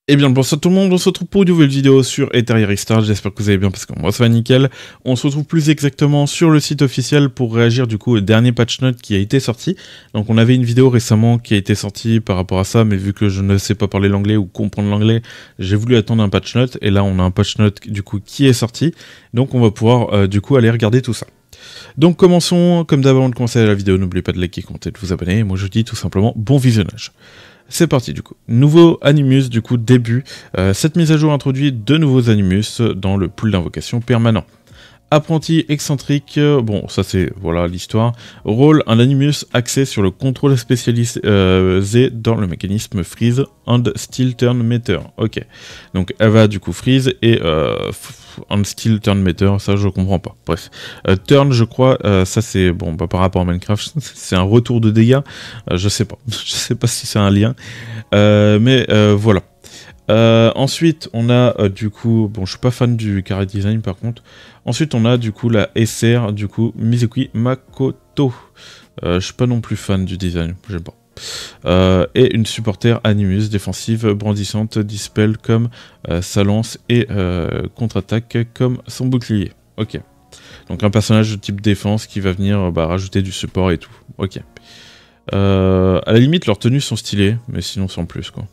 Eh bien, bonsoir tout le monde, on se retrouve pour une nouvelle vidéo sur Ethereum Restart, j'espère que vous allez bien parce que moi ça va nickel. On se retrouve plus exactement sur le site officiel pour réagir du coup au dernier patch note qui a été sorti. Donc on avait une vidéo récemment qui a été sortie par rapport à ça, mais vu que je ne sais pas parler l'anglais ou comprendre l'anglais, j'ai voulu attendre un patch note, et là on a un patch note du coup qui est sorti, donc on va pouvoir du coup aller regarder tout ça. Donc commençons, comme d'hab avant de commencer la vidéo, n'oubliez pas de liker, commenter, de vous abonner, et moi je vous dis tout simplement bon visionnage. C'est parti du coup. Nouveau Animus du coup début. Cette mise à jour introduit deux nouveaux Animus dans le pool d'invocation permanent. Apprenti excentrique, bon ça c'est voilà l'histoire. Rôle, un Animus axé sur le contrôle spécialisé dans le mécanisme freeze and still turn meter. Ok, donc elle va du coup freeze et and still turn meter, ça je comprends pas. Bref, turn je crois, ça c'est bon bah, par rapport à Minecraft, c'est un retour de dégâts. Je sais pas, je sais pas si c'est un lien, mais voilà. Ensuite, on a du coup, bon, je suis pas fan du carré design par contre. Ensuite, on a du coup la SR, du coup, Mizuki Makoto. Je suis pas non plus fan du design, j'aime pas. Et une supporter Animus défensive brandissante, dispel comme sa lance et contre-attaque comme son bouclier. Ok. Donc un personnage de type défense qui va venir rajouter du support et tout. Ok. À la limite, leurs tenues sont stylées, mais sinon sans plus quoi.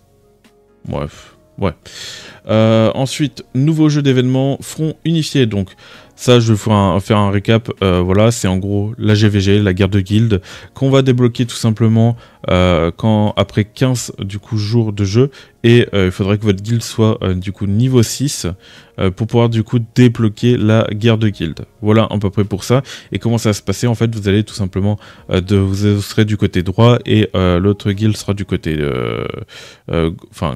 Bref. Ouais. Ensuite, nouveau jeu d'événements, front unifié. Donc, ça, je vais faire un récap. Voilà, c'est en gros la GVG, la guerre de guilde, qu'on va débloquer tout simplement après 15 du coup, jours de jeu. Et il faudrait que votre guilde soit du coup niveau 6 pour pouvoir du coup débloquer la guerre de guilde. Voilà à peu près pour ça. Et comment ça va se passer? En fait, vous allez tout simplement vous serez du côté droit et l'autre guilde sera du côté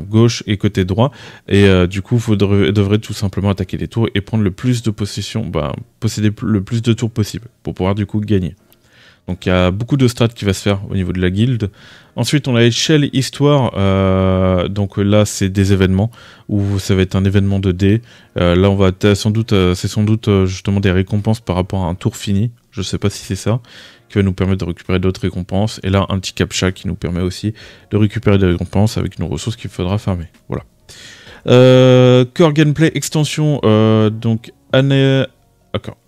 gauche et côté droit. Et du coup, vous devrez tout simplement attaquer les tours et prendre le plus de possession, posséder le plus de tours possible pour pouvoir du coup gagner. Donc il y a beaucoup de strats qui va se faire au niveau de la guilde. Ensuite on a l'échelle histoire, donc là c'est des événements, où ça va être un événement de dés. Là on va c'est sans doute justement des récompenses par rapport à un tour fini, je sais pas si c'est ça, qui va nous permettre de récupérer d'autres récompenses. Et là un petit captcha qui nous permet aussi de récupérer des récompenses avec une ressource qu'il faudra farmer. Voilà. Core Gameplay extension, donc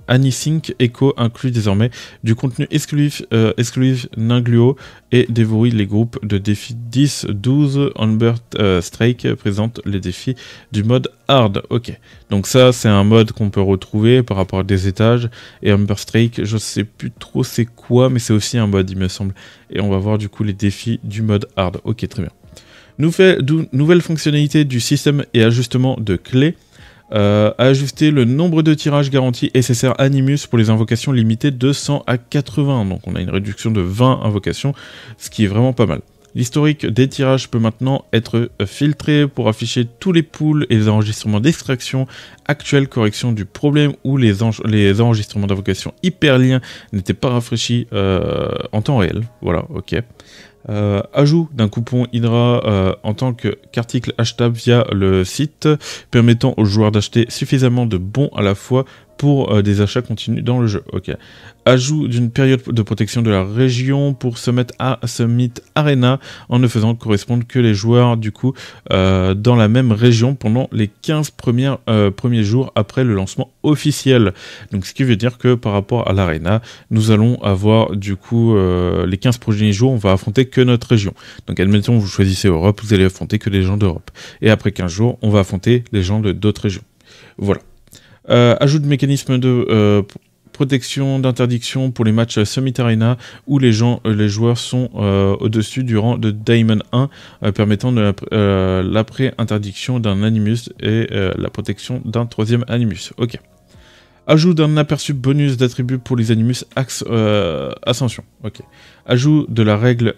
Anysync Echo inclut désormais du contenu exclusif Ningluo et déverrouille les groupes de défis 10, 12. Amber Strike présente les défis du mode hard. Ok, donc ça c'est un mode qu'on peut retrouver par rapport à des étages. Et Amber Strike, je sais plus trop c'est quoi, mais c'est aussi un mode il me semble. Et on va voir du coup les défis du mode hard. Ok, très bien. Nouvelle fonctionnalité du système et ajustement de clés. Ajuster le nombre de tirages garantis SSR Animus pour les invocations limitées de 100 à 80. Donc on a une réduction de 20 invocations, ce qui est vraiment pas mal. L'historique des tirages peut maintenant être filtré pour afficher tous les pools et les enregistrements d'extraction actuels, correction du problème où les enregistrements d'invocation hyperliens n'étaient pas rafraîchis en temps réel. Voilà, ok. Ajout d'un coupon Hydra en tant qu'article achetable via le site, permettant aux joueurs d'acheter suffisamment de bons à la fois pour des achats continus dans le jeu. Ok. Ajout d'une période de protection de la région pour Summit Arena en ne faisant correspondre que les joueurs du coup dans la même région pendant les 15 premiers jours après le lancement officiel. Donc ce qui veut dire que par rapport à l'Arena, nous allons avoir du coup les 15 premiers jours, on va affronter que notre région. Donc admettons vous choisissez Europe, vous allez affronter que les gens d'Europe. Et après 15 jours, on va affronter les gens d'autres régions. Voilà. Ajout de mécanisme de protection d'interdiction pour les matchs Summit Arena où les joueurs sont au-dessus du rang de Diamond 1, permettant l'après-interdiction d'un Animus et la protection d'un troisième Animus. Ok. Ajout d'un aperçu bonus d'attributs pour les Animus Axe Ascension. Ok. Ajout de la règle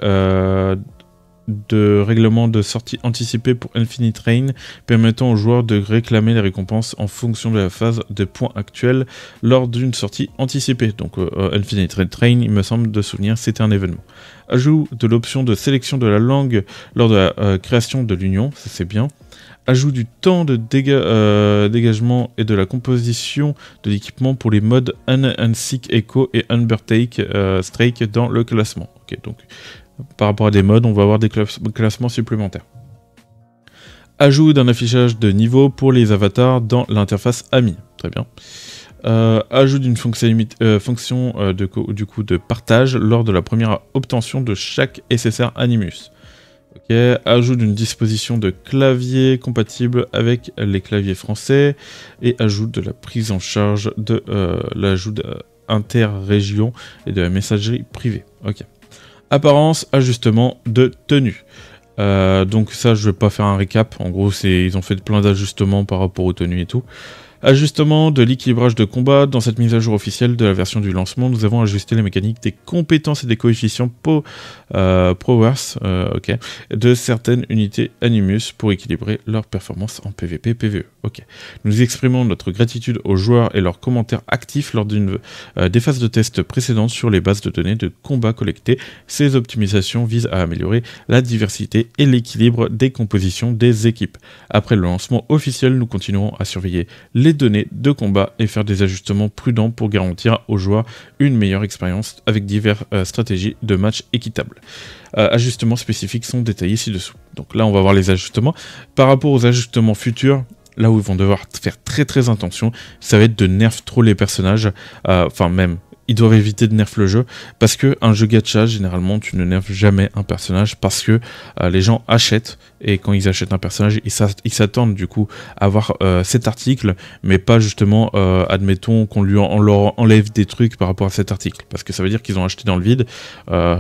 de règlement de sortie anticipée pour Infinite Rain, permettant aux joueurs de réclamer les récompenses en fonction de la phase de points actuelle lors d'une sortie anticipée. Donc Infinite Rain, il me semble de souvenir, c'était un événement. Ajout de l'option de sélection de la langue lors de la création de l'union, ça c'est bien. Ajout du temps de dégagement et de la composition de l'équipement pour les modes Anysync Echo et Undertake Strike dans le classement. Ok, donc par rapport à des modes, on va avoir des classements supplémentaires. Ajout d'un affichage de niveau pour les avatars dans l'interface AMI. Très bien. Ajout d'une fonction de partage lors de la première obtention de chaque SSR Animus. Ok. Ajout d'une disposition de clavier compatible avec les claviers français et ajout de la prise en charge de l'ajout interrégion et de la messagerie privée. Ok. Apparence, ajustement de tenue. Donc ça, je vais pas faire un récap. En gros, ils ont fait plein d'ajustements par rapport aux tenues et tout. Ajustement de l'équilibrage de combat. Dans cette mise à jour officielle de la version du lancement, nous avons ajusté les mécaniques des compétences et des coefficients powers de certaines unités Animus pour équilibrer leur performance en PvP PvE. Ok. Nous exprimons notre gratitude aux joueurs et leurs commentaires actifs lors des phases de test précédentes sur les bases de données de combat collectées. Ces optimisations visent à améliorer la diversité et l'équilibre des compositions des équipes. Après le lancement officiel, nous continuerons à surveiller les données de combat et faire des ajustements prudents pour garantir aux joueurs une meilleure expérience avec diverses stratégies de match équitables. Ajustements spécifiques sont détaillés ci-dessous. Donc là, on va voir les ajustements. Par rapport aux ajustements futurs, là où ils vont devoir faire très très attention, ça va être de nerf trop les personnages, ils doivent éviter de nerf le jeu, parce que un jeu gacha, généralement, tu ne nerfes jamais un personnage, parce que les gens achètent, et quand ils achètent un personnage, ils s'attendent du coup à avoir cet article, mais pas justement, admettons qu'on leur enlève des trucs par rapport à cet article, parce que ça veut dire qu'ils ont acheté dans le vide,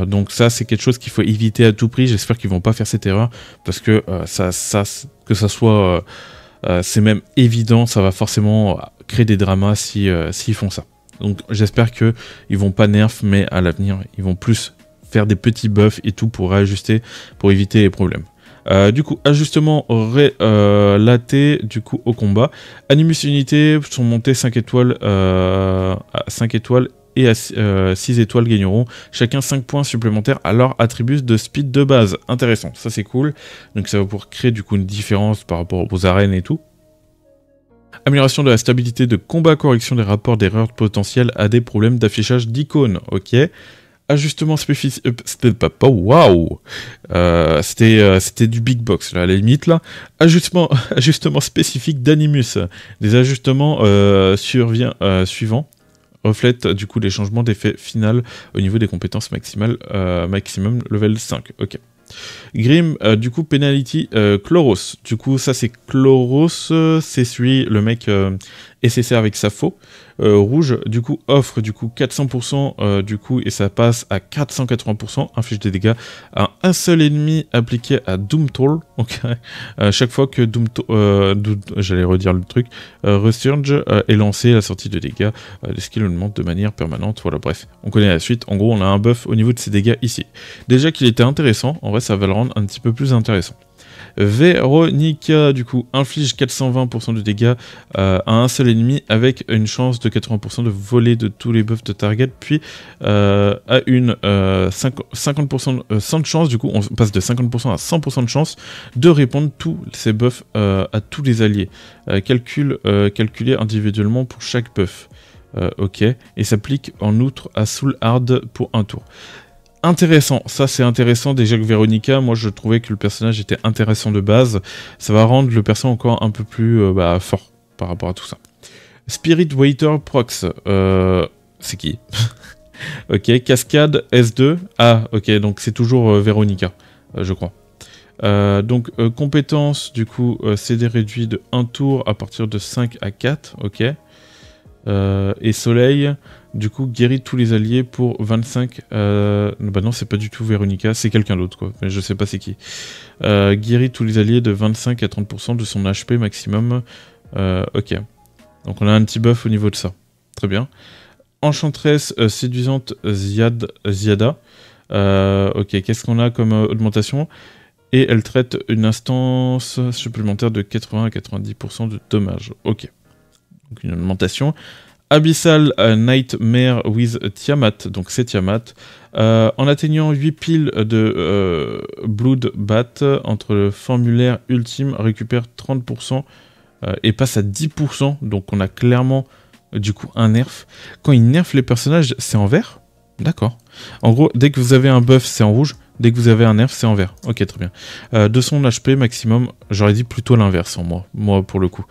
donc ça c'est quelque chose qu'il faut éviter à tout prix. J'espère qu'ils vont pas faire cette erreur, parce que c'est même évident, ça va forcément créer des dramas s'ils font ça. Donc j'espère qu'ils vont pas nerf, mais à l'avenir, ils vont plus faire des petits buffs et tout pour réajuster, pour éviter les problèmes. Du coup, ajustement relaté du coup au combat. Animus unités sont montées 5 étoiles à 5 étoiles et à 6 étoiles gagneront chacun 5 points supplémentaires à leur attribut de speed de base. Intéressant, ça c'est cool. Donc ça va pouvoir créer du coup une différence par rapport aux arènes et tout. Amélioration de la stabilité de combat, correction des rapports d'erreurs potentielles à des problèmes d'affichage d'icônes. Ok. Ajustement spécifique. Waouh. C'était du big box là, à la limite là. Ajustement spécifique d'Animus. Des ajustements suivants reflètent du coup les changements d'effet final au niveau des compétences maximum level 5. Ok. Grim, du coup, Penalty, Chloros. Du coup, ça c'est Chloros, c'est celui, le mec SSR avec sa faux. Rouge, du coup, offre du coup 400%, du coup, et ça passe à 480%, inflige des dégâts à un seul ennemi appliqué à Doomtoll. Ok. Chaque fois que j'allais redire le truc, Resurge est lancé, la sortie de dégâts des skills augmente de manière permanente. Voilà, bref, on connaît la suite. En gros, on a un buff au niveau de ces dégâts ici. Déjà qu'il était intéressant, en vrai, ça va le rendre un petit peu plus intéressant. Veronica, du coup, inflige 420% de dégâts à un seul ennemi avec une chance de 80% de voler de tous les buffs de target, puis à une 50% sans de chance, du coup, on passe de 50% à 100% de chance de répondre tous ces buffs à tous les alliés. Calculé individuellement pour chaque buff. Ok, et s'applique en outre à Soul Hard pour un tour. Intéressant, ça c'est intéressant. Déjà que Veronica, moi je trouvais que le personnage était intéressant de base, ça va rendre le personnage encore un peu plus fort par rapport à tout ça. Spirit Waiter Prox, c'est qui? Ok, Cascade S2, ah ok, donc c'est toujours Veronica, je crois. Donc compétence, du coup, CD réduit de 1 tour à partir de 5 à 4, ok. Et Soleil, du coup, guérit tous les alliés pour 25... bah non, c'est pas du tout Veronica, c'est quelqu'un d'autre, quoi. Mais je sais pas c'est qui. Guérit tous les alliés de 25 à 30% de son HP maximum. Ok. Donc on a un petit buff au niveau de ça. Très bien. Enchantresse séduisante Ziada. Ok, qu'est-ce qu'on a comme augmentation? Et elle traite une instance supplémentaire de 80 à 90% de dommages. Ok. Donc une augmentation. Abyssal Nightmare with Tiamat, donc c'est Tiamat. En atteignant 8 piles de Bloodbath entre le formulaire ultime, récupère 30% et passe à 10%. Donc on a clairement du coup un nerf. Quand il nerf les personnages, c'est en vert? D'accord. En gros, dès que vous avez un buff, c'est en rouge. Dès que vous avez un nerf, c'est en vert. Ok, très bien. De son HP maximum, j'aurais dit plutôt l'inverse en moi pour le coup.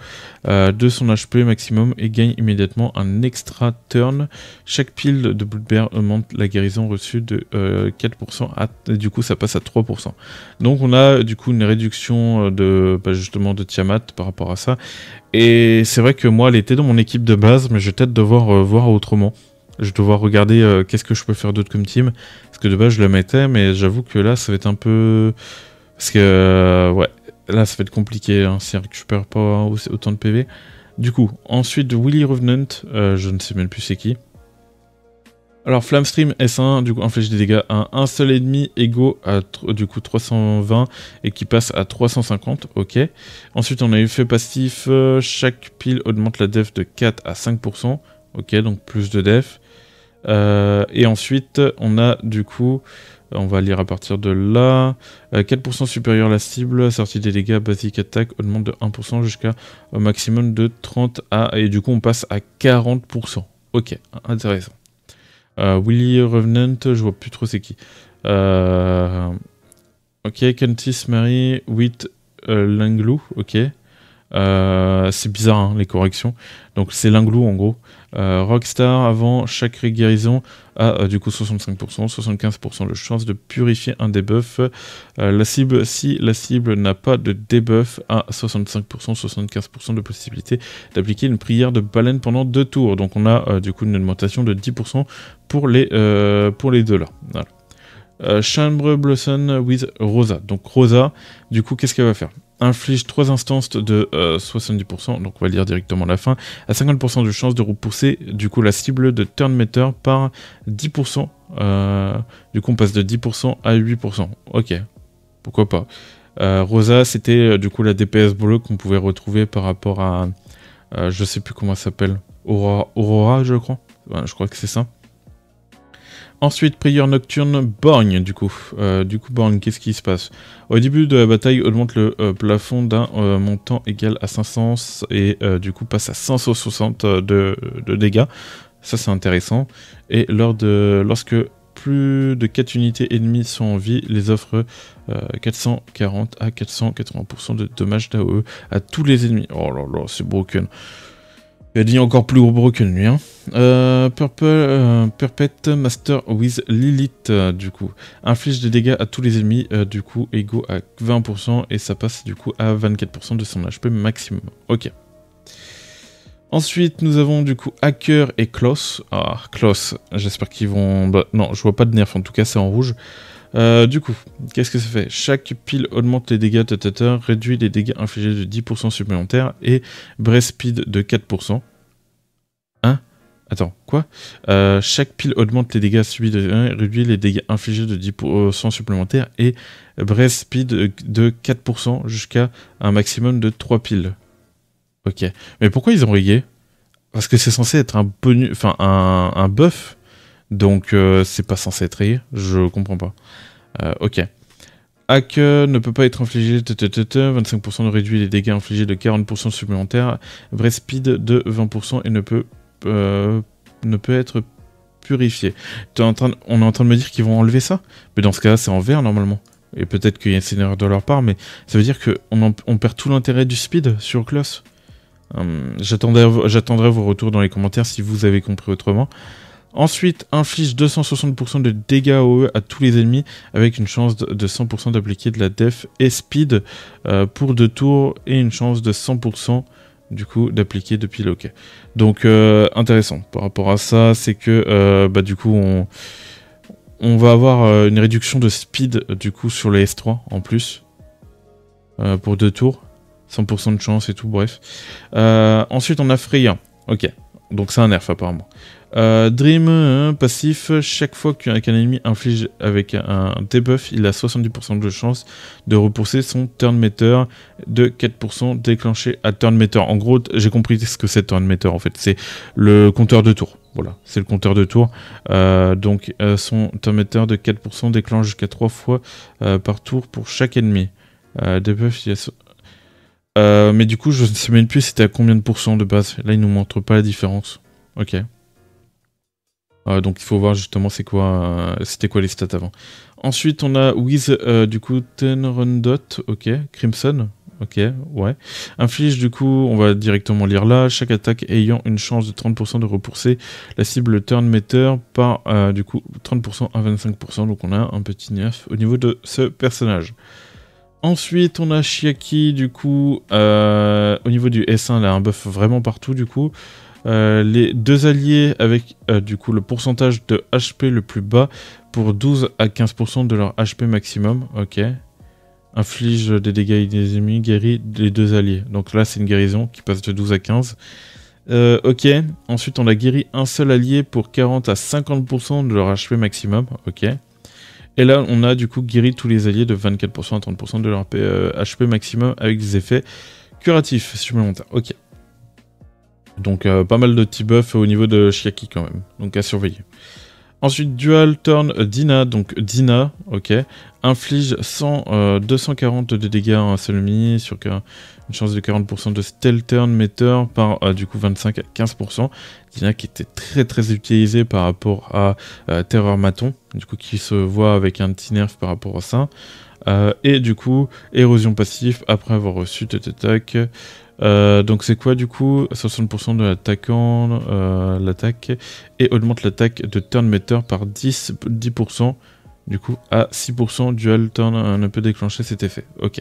De son HP maximum et gagne immédiatement un extra turn. Chaque pile de Blood Bear augmente la guérison reçue de 4%, et du coup ça passe à 3%. Donc on a du coup une réduction de justement de Tiamat par rapport à ça. Et c'est vrai que moi elle était dans mon équipe de base, mais je vais peut-être devoir voir autrement. Je vais devoir regarder qu'est-ce que je peux faire d'autre comme team. Parce que de base je le mettais, mais j'avoue que là ça va être un peu... Parce que ouais, là ça va être compliqué hein, si elle récupère pas autant de PV. Du coup, ensuite de Willy Revenant, je ne sais même plus c'est qui. Alors Flamestream S1, du coup inflige des dégâts à un seul ennemi égaux à du coup 320 et qui passe à 350, ok. Ensuite on a effet passif, chaque pile augmente la def de 4 à 5%, ok, donc plus de def. Et ensuite on a du coup, on va lire à partir de là, 4% supérieur à la cible, sortie des dégâts, basic attack augmente de 1% jusqu'à un maximum de 30 à, et du coup on passe à 40%, ok, intéressant. Willy Revenant, je vois plus trop c'est qui. Ok, Cantis Mary with Linglou, ok. C'est bizarre hein, les corrections. Donc c'est Linglou en gros. Rockstar, avant chaque guérison a du coup 65%, 75% de chance de purifier un debuff. La cible, si la cible n'a pas de debuff, a 65%, 75% de possibilité d'appliquer une prière de baleine pendant 2 tours. Donc on a du coup une augmentation de 10% pour les deux là. Voilà. Chambre Blossom with Rosa. Donc Rosa, du coup qu'est-ce qu'elle va faire? Inflige 3 instances de 70%, donc on va lire directement la fin, à 50% de chance de repousser du coup la cible de Turn Meter par 10%. Du coup on passe de 10% à 8%. Ok, pourquoi pas. Rosa c'était du coup la DPS bleue qu'on pouvait retrouver par rapport à, je sais plus comment ça s'appelle, Aurora je crois. Ouais, je crois que c'est ça. Ensuite, prière nocturne, borgne, du coup. Borgne, qu'est-ce qui se passe? Au début de la bataille, augmente le plafond d'un montant égal à 500 et du coup passe à 560 de dégâts. Ça, c'est intéressant. Et lorsque plus de 4 unités ennemies sont en vie, les offre 440 à 480% de dommages d'AOE à tous les ennemis. Oh là là, c'est broken. Il a dit encore plus gros broken lui. Hein. Perpet Master with Lilith, du coup. Inflige des dégâts à tous les ennemis, du coup, égaux à 20%, et ça passe du coup à 24% de son HP maximum. Ok. Ensuite, nous avons du coup Hacker et Kloss. Ah, Kloss, j'espère qu'ils vont... Bah, non, je vois pas de nerf, en tout cas c'est en rouge. Du coup, qu'est-ce que ça fait? Chaque pile augmente les dégâts réduit les dégâts infligés de 10% supplémentaires et breast speed de 4%. Hein? Attends, quoi? Chaque pile augmente les dégâts subis de 1 et réduit les dégâts infligés de 10% supplémentaires et breast speed de 4% jusqu'à un maximum de 3 piles. Ok. Mais pourquoi ils ont rayé? Parce que c'est censé être un bonus, enfin un buff. Donc c'est pas censé être rayé, je comprends pas. Ok. Hack ne peut pas être infligé, 25% de réduit les dégâts infligés de 40% supplémentaires, vrai speed de 20% et ne peut être purifié. On est en train de me dire qu'ils vont enlever ça? Mais dans ce cas-là, c'est en vert normalement. Et peut-être qu'il y a une erreur de leur part, mais ça veut dire qu'on perd tout l'intérêt du speed sur Kloss. J'attendrai vos retours dans les commentaires si vous avez compris autrement. Ensuite, inflige 260% de dégâts AOE à tous les ennemis avec une chance de 100% d'appliquer de la def et speed pour 2 tours et une chance de 100% du coup d'appliquer depuis le OK. Donc intéressant par rapport à ça, c'est que du coup on va avoir une réduction de speed du coup sur les S3 en plus pour 2 tours, 100% de chance et tout, bref. Ensuite on a Freya, ok, donc c'est un nerf apparemment. Dream, passif, chaque fois qu'un ennemi inflige avec un debuff, il a 70% de chance de repousser son turn meter de 4% déclenché à turn meter. En gros, j'ai compris ce que c'est turn meter en fait, c'est le compteur de tours. Voilà, c'est le compteur de tours. Donc son turn meter de 4% déclenche jusqu'à 3 fois par tour pour chaque ennemi. Debuff, il y a... mais du coup, je ne sais même plus c'était à combien de pourcents de base. Là, il nous montre pas la différence. Ok. Donc il faut voir justement c'était quoi les stats avant. Ensuite, on a With, du coup, Tenrundot, ok, Crimson, ok, ouais. Inflige, du coup, on va directement lire là, chaque attaque ayant une chance de 30% de repousser la cible turn meter par, du coup, 30% à 25%, donc on a un petit nerf au niveau de ce personnage. Ensuite, on a Chiaki, du coup, au niveau du S1, elle a un buff vraiment partout, du coup. Les deux alliés avec du coup le pourcentage de HP le plus bas pour 12 à 15% de leur HP maximum, ok. Inflige des dégâts des ennemis, guérit les deux alliés. Donc là c'est une guérison qui passe de 12 à 15. Ok, ensuite on a guéri un seul allié pour 40 à 50% de leur HP maximum, ok. Et là on a du coup guéri tous les alliés de 24% à 30% de leur HP maximum avec des effets curatifs supplémentaires, ok. Donc pas mal de petits buffs au niveau de Chiaki quand même, donc à surveiller. Ensuite, Dual Turn Dina, donc Dina, ok, inflige 240 de dégâts à un seul ennemi, sur une chance de 40% de Stealth Turn Meter par du coup 25 à 15%. Dina qui était très très utilisée par rapport à Terror Maton, du coup qui se voit avec un petit nerf par rapport à ça. Et du coup, érosion passive après avoir reçu cette attaque. Donc c'est quoi du coup 60% de l'attaquant, l'attaque, et augmente l'attaque de turn meter par 10% du coup à 6%, dual turn ne peut déclencher cet effet, ok.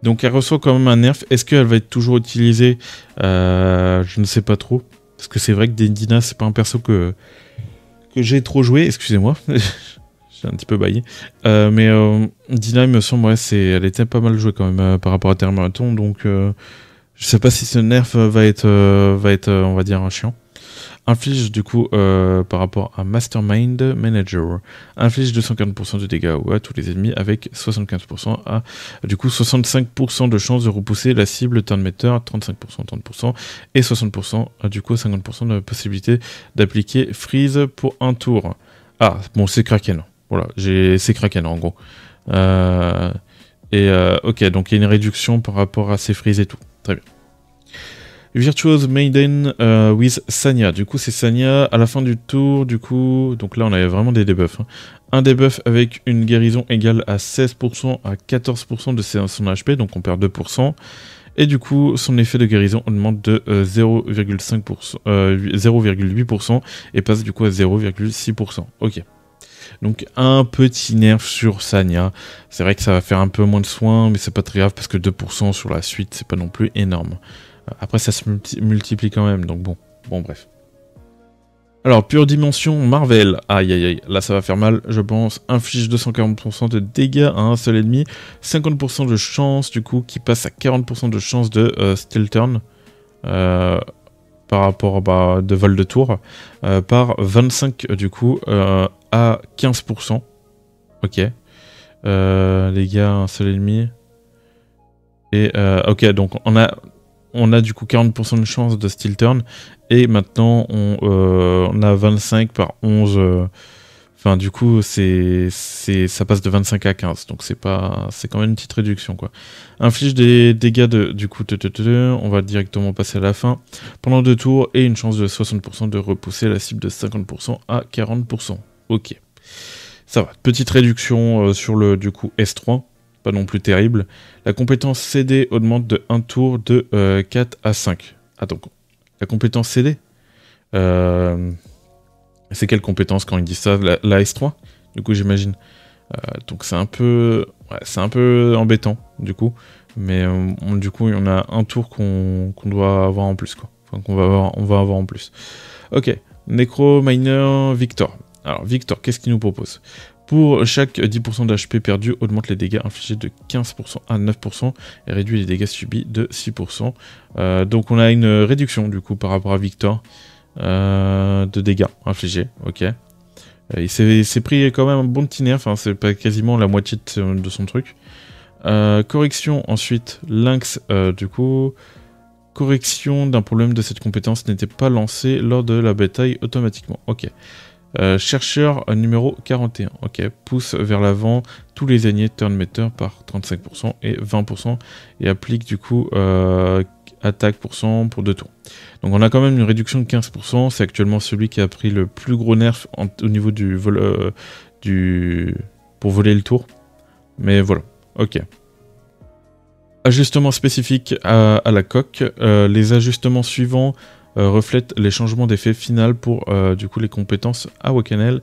Donc elle reçoit quand même un nerf, est-ce qu'elle va être toujours utilisée? Je ne sais pas trop, parce que c'est vrai que Dina c'est pas un perso que j'ai trop joué, excusez-moi. J'ai un petit peu baillé. Mais Dina, il me semble, ouais, elle était pas mal jouée quand même par rapport à Terminaton, donc je sais pas si ce nerf va être, on va dire, chiant. Inflige du coup par rapport à Mastermind Manager. Inflige 240% de dégâts à tous les ennemis avec 75% à du coup 65% de chance de repousser la cible turn meter, 35%, 30% et 60% du coup 50% de possibilité d'appliquer freeze pour un tour. Ah bon, c'est Kraken. Voilà, c'est Kraken en gros. Ok, donc il y a une réduction par rapport à ces freeze et tout. Très bien. Virtuose Maiden with Sanya. Du coup, c'est Sanya à la fin du tour. Du coup, donc là, on avait vraiment des debuffs. Hein. Un debuff avec une guérison égale à 16% à 14% de son HP, donc on perd 2%. Et du coup, son effet de guérison augmente de 0,8% et passe du coup à 0,6%. Ok. Donc un petit nerf sur Sanya. C'est vrai que ça va faire un peu moins de soins, mais c'est pas très grave parce que 2% sur la suite, c'est pas non plus énorme. Après, ça se multiplie quand même, donc bon, bref. Alors, pure dimension Marvel. Aïe, aïe, aïe. Là, ça va faire mal, je pense. Inflige 240% de dégâts à un seul ennemi. 50% de chance, du coup, qui passe à 40% de chance de Stealth Turn. Par rapport de vol de tour. Par 25, du coup, à 15%. Ok. Les gars, un seul ennemi. Et, ok, donc on a du coup 40% de chance de Stealth Turn, et maintenant on a 25 par 11, enfin du coup ça passe de 25 à 15, donc c'est quand même une petite réduction quoi. Inflige des dégâts du coup, on va directement passer à la fin, pendant 2 tours, et une chance de 60% de repousser la cible de 50% à 40%, ok. Ça va, petite réduction sur le du coup S3, pas non plus terrible. La compétence CD augmente de 1 tour de 4 à 5. Ah donc, la compétence CD c'est quelle compétence quand ils disent ça? La S3 du coup j'imagine. Donc c'est un peu embêtant du coup. Mais du coup on a un tour qu'on doit avoir en plus quoi. Enfin on va avoir en plus. Ok, Necrominer Victor. Alors Victor, qu'est-ce qu'il nous propose? Pour chaque 10% d'HP perdu, augmente les dégâts infligés de 15% à 9% et réduit les dégâts subis de 6%. Donc on a une réduction du coup par rapport à Victor de dégâts infligés. Ok. Il s'est pris quand même un bon petit nerf, hein, c'est pas quasiment la moitié de son truc. Correction ensuite, Lynx du coup. Correction d'un problème de cette compétence n'était pas lancée lors de la bataille automatiquement. Ok. Chercheur numéro 41, ok, pousse vers l'avant tous les alliés turn meter par 35% et 20% et applique du coup attaque % pour 2 tours. Donc on a quand même une réduction de 15%, c'est actuellement celui qui a pris le plus gros nerf au niveau du vol pour voler le tour. Mais voilà, ok. Ajustements spécifiques à la coque. Les ajustements suivants reflètent les changements d'effet final pour du coup les compétences Awakened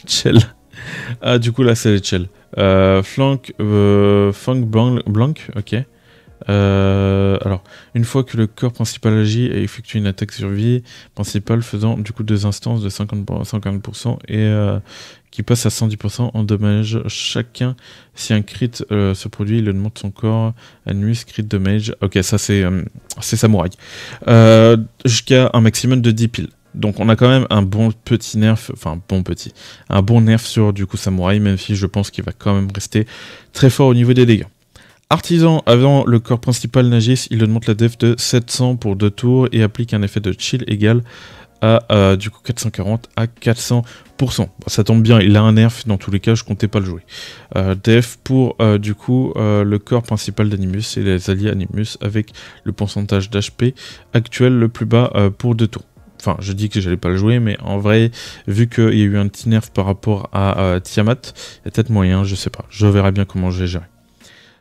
Shell. Ah, du coup là c'est les Shell. Flank Blanc, ok. Alors, une fois que le corps principal agit et effectue une attaque survie principale faisant du coup 2 instances de 50% et qui passe à 110% en dommages chacun. Si un crit se produit, il augmente son corps. Animus crit damage. Ok, ça c'est samouraï. Jusqu'à un maximum de 10 piles. Donc on a quand même un bon petit nerf, un bon nerf sur du coup samouraï, même si je pense qu'il va quand même rester très fort au niveau des dégâts. Artisan, avant le corps principal Nagis, il augmente la def de 700 pour 2 tours et applique un effet de chill égal à du coup 440 à 400%. Bon, ça tombe bien, il a un nerf, dans tous les cas je comptais pas le jouer. Def pour du coup le corps principal d'Animus et les alliés Animus avec le pourcentage d'HP actuel le plus bas pour 2 tours. Enfin, je dis que j'allais pas le jouer, mais en vrai, vu qu'il y a eu un petit nerf par rapport à Tiamat, il y a peut-être moyen, je sais pas. Je verrai bien comment je vais gérer.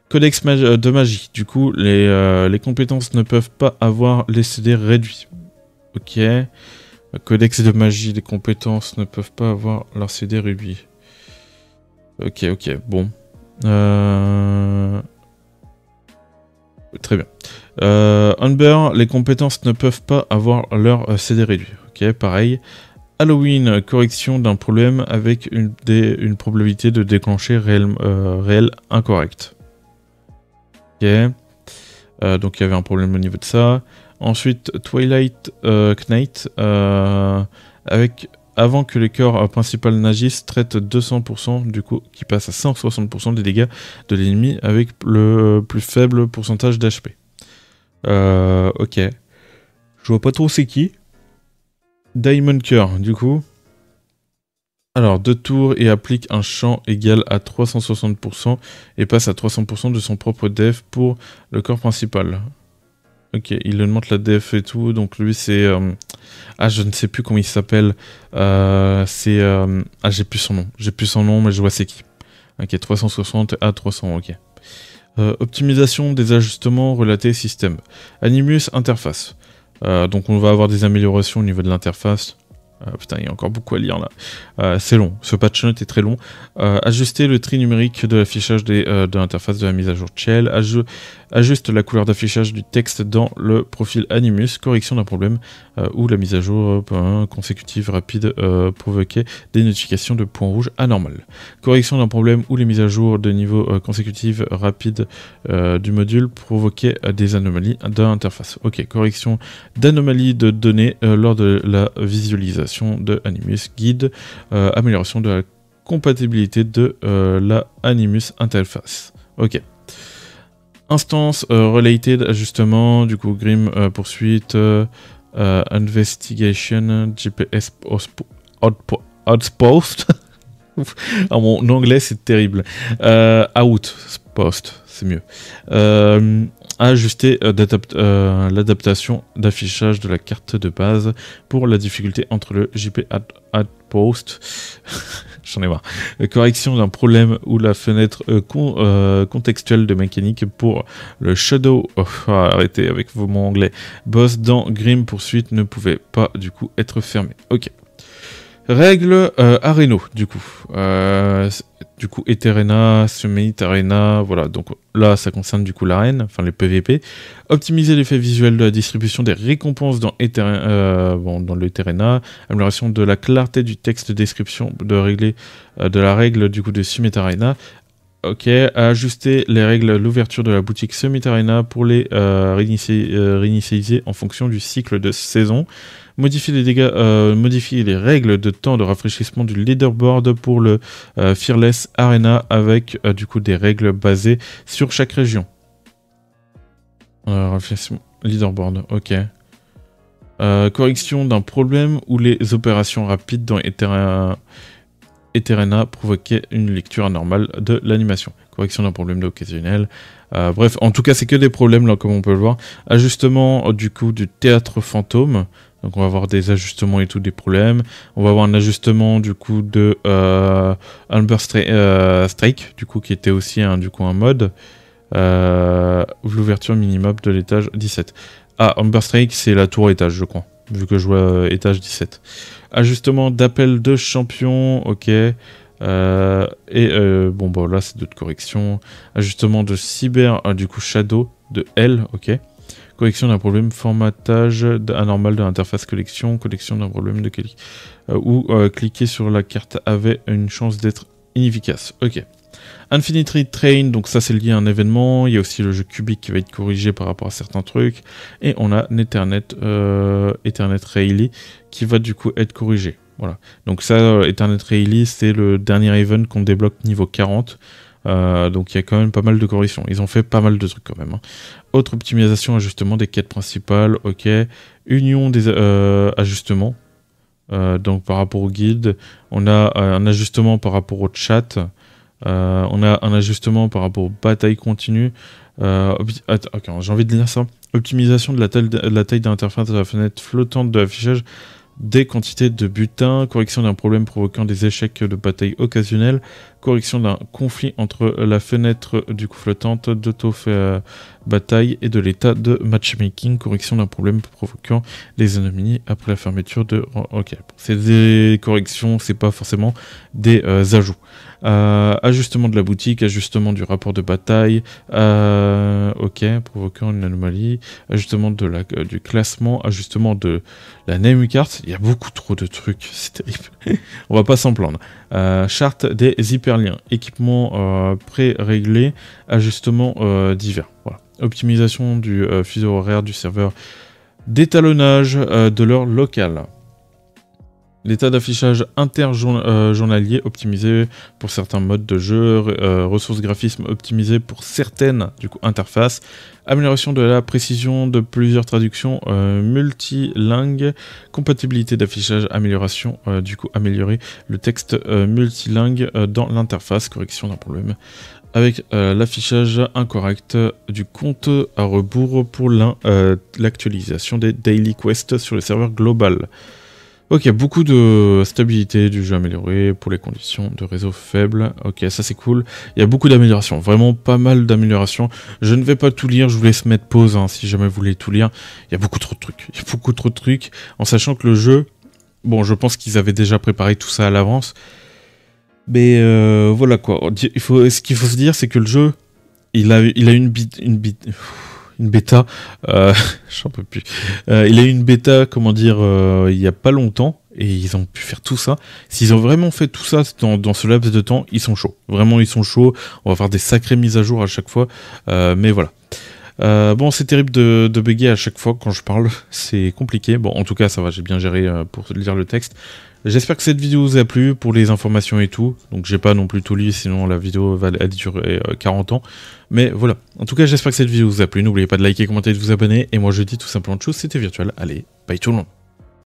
Codex de magie. Du coup, les compétences ne peuvent pas avoir les CD réduits. Ok. Codex de magie, les compétences ne peuvent pas avoir leur CD réduit. Ok, bon. Très bien. Humber, les compétences ne peuvent pas avoir leur CD réduit. Ok, pareil. Halloween, correction d'un problème avec une probabilité de déclencher réel incorrecte. Ok. Donc il y avait un problème au niveau de ça. Ensuite, Twilight Knight, avant que les corps principal Nagis traite 200%, du coup, qui passe à 160% des dégâts de l'ennemi avec le plus faible pourcentage d'HP. Ok. Je vois pas trop c'est qui. Diamond Cœur, du coup. Alors, 2 tours et applique un champ égal à 360% et passe à 300% de son propre def pour le corps principal. Ok, il augmente la def et tout, donc lui c'est... je ne sais plus comment il s'appelle. J'ai plus son nom, mais je vois c'est qui. Ok, 360 à 300, ok. Optimisation des ajustements relatés système. Animus interface. Donc on va avoir des améliorations au niveau de l'interface. Putain, il y a encore beaucoup à lire là. C'est long, ce patch note est très long. Ajuster le tri numérique de l'affichage de l'interface de la mise à jour de Shell. Ajuste la couleur d'affichage du texte dans le profil Animus. Correction d'un problème où la mise à jour consécutive rapide provoquait des notifications de points rouges anormales. Correction d'un problème où les mises à jour de niveau consécutives rapides du module provoquaient des anomalies de l'interface. Ok, correction d'anomalies de données lors de la visualisation de Animus Guide, amélioration de la compatibilité de la Animus interface. Ok. Instance related ajustement, du coup Grim poursuite, investigation, GPS outpost. Mon anglais c'est terrible. Outpost, c'est mieux. Ajuster l'adaptation d'affichage de la carte de base pour la difficulté entre le JP Outpost. J'en ai marre. Correction d'un problème ou la fenêtre contextuelle de mécanique pour le Shadow. Arrêtez avec mon anglais. Boss dans Grim poursuite ne pouvait pas du coup être fermé. Ok. Règles Areno, du coup. Eterena, Summit Arena, voilà. Donc là, ça concerne du coup l'arène, enfin les PVP. Optimiser l'effet visuel de la distribution des récompenses dans le Eterena. Amélioration de la clarté du texte de description de la règle du coup de Summit Arena. Ok, ajuster les règles l'ouverture de la boutique Summit Arena pour les réinitialiser en fonction du cycle de saison. Modifier les règles de temps de rafraîchissement du leaderboard pour le Fearless Arena avec du coup des règles basées sur chaque région. Rafraîchissement leaderboard, ok. Correction d'un problème où les opérations rapides dans Eterena provoquaient une lecture anormale de l'animation. Correction d'un problème occasionnel. Bref, en tout cas, c'est que des problèmes là, comme on peut le voir. Ajustement du coup du théâtre fantôme. Donc on va avoir des ajustements et tout, des problèmes. On va avoir un ajustement du coup de Amber Strike, du coup qui était aussi un mode. L'ouverture minimum de l'étage 17. Ah, Amber Strike, c'est la tour étage, je crois. Vu que je vois étage 17. Ajustement d'appel de champion, ok. Bon, bah là, c'est d'autres corrections. Ajustement de cyber, du coup, shadow de L, ok. Correction d'un problème formatage anormal de l'interface collection. Collection d'un problème de cliquer sur la carte avait une chance d'être inefficace, ok. Infinity Train, donc ça c'est lié à un événement. Il y a aussi le jeu cubique qui va être corrigé par rapport à certains trucs. Et on a Ethernet Rayleigh qui va du coup être corrigé. Voilà. Donc ça, Ethernet Rayleigh, c'est le dernier event qu'on débloque niveau 40. Donc il y a quand même pas mal de corrections. Ils ont fait pas mal de trucs quand même. Hein. Autre optimisation, ajustement des quêtes principales, ok. Union des ajustements. Donc par rapport au guide, on a un ajustement par rapport au chat. On a un ajustement par rapport aux batailles continues. Attends, j'ai envie de lire ça. Optimisation de la taille de l'interface de la fenêtre flottante de l'affichage des quantités de butin. Correction d'un problème provoquant des échecs de bataille occasionnels. Correction d'un conflit entre la fenêtre du coup flottante d'auto-bataille et de l'état de matchmaking. Correction d'un problème provoquant des anomalies après la fermeture de... Ok, c'est des corrections, c'est pas forcément des ajouts. Ajustement de la boutique, ajustement du rapport de bataille, ok, provoquant une anomalie, ajustement de du classement, ajustement de la name card, il y a beaucoup trop de trucs, c'est terrible, on va pas s'en plaindre. Charte des hyperliens, équipement pré-réglé, ajustement divers, voilà. Optimisation du fuseau horaire du serveur, d'étalonnage de l'heure locale. L'état d'affichage interjournalier optimisé pour certains modes de jeu, ressources graphisme optimisées pour certaines interfaces, amélioration de la précision de plusieurs traductions multilingues, compatibilité d'affichage, amélioration améliorer le texte multilingue dans l'interface, correction d'un problème avec l'affichage incorrect du compte à rebours pour l'actualisation des daily quests sur le serveur global. Ok, beaucoup de stabilité du jeu amélioré pour les conditions de réseau faibles. Ok, ça c'est cool. Il y a beaucoup d'améliorations, vraiment pas mal d'améliorations. Je ne vais pas tout lire, je vous laisse mettre pause hein, si jamais vous voulez tout lire. Il y a beaucoup trop de trucs. Il y a beaucoup trop de trucs, en sachant que le jeu... Bon, je pense qu'ils avaient déjà préparé tout ça à l'avance. Mais voilà quoi. Ce qu'il faut se dire, c'est que le jeu, il a une bêta, j'en peux plus. Il a eu une bêta, comment dire, il y a pas longtemps, et ils ont pu faire tout ça. S'ils ont vraiment fait tout ça dans ce laps de temps, ils sont chauds. Vraiment, ils sont chauds. On va faire des sacrées mises à jour à chaque fois. Mais voilà. Bon, c'est terrible de bugger à chaque fois quand je parle. C'est compliqué. Bon, en tout cas, ça va, j'ai bien géré pour lire le texte. J'espère que cette vidéo vous a plu pour les informations et tout. Donc j'ai pas non plus tout lu, sinon la vidéo va durer 40 ans. Mais voilà. En tout cas, j'espère que cette vidéo vous a plu. N'oubliez pas de liker, commenter et de vous abonner. Et moi je dis tout simplement de choses, c'était Virtual. Allez, bye tout le monde.